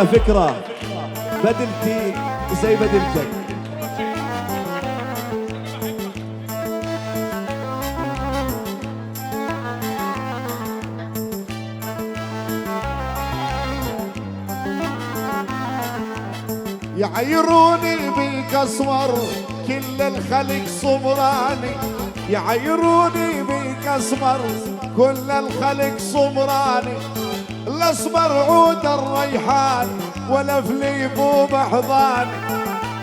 على فكرة بدلتي زي بدلتك. يعيروني بيك اسمر كل الخلق صبراني، يعيروني بيك اسمر كل الخلق صبراني، الاسمر عود الريحان ولا فليف بحضاني،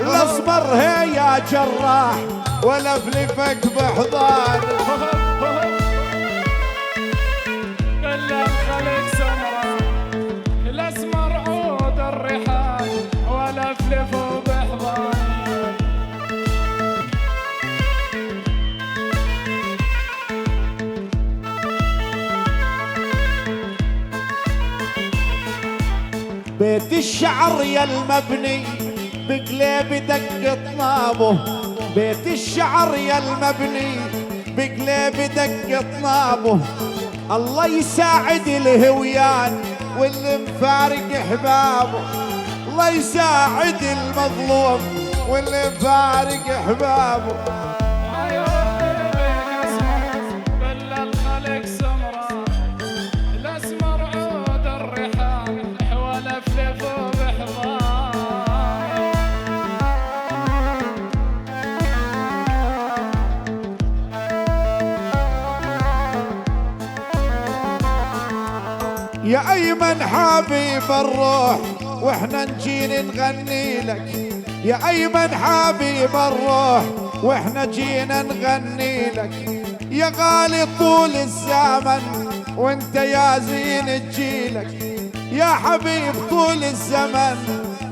الاسمر هي يا جراح ولا فليفك بحضاني. كل الخلق سمران الاسمر عود الريحان ولا فلف بحضاني. بيت الشعر يا المبني بقليب دق طنابه، بيت الشعر يا المبني بقليب دق طنابه، الله يساعد الهويان واللي مفارق احبابه، الله يساعد المظلوم واللي مفارق احبابه. كل الخلق سمران الاسمر عود الريحان ولا فلف بحضاني. يا أيمن حبيب الروح واحنا نجي نغني لك، يا أيمن حبيب الروح واحنا جينا نغني لك، يا غالي طول الزمن وانت يا زين تجيلك، يا حبيب طول الزمن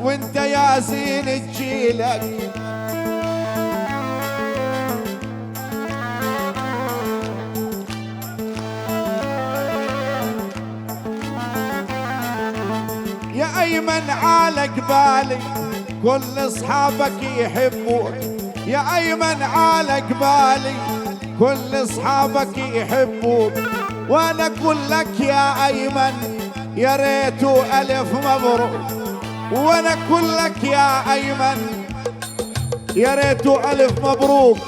وانت يا زين تجيلك. يا أيمن على قبالي كل أصحابك يحبوك، يا أيمن على قبالي كل أصحابك يحبوك، وأنا أقول لك يا أيمن يا ريته ألف مبروك، وأنا أقول لك يا أيمن يا ريته ألف مبروك.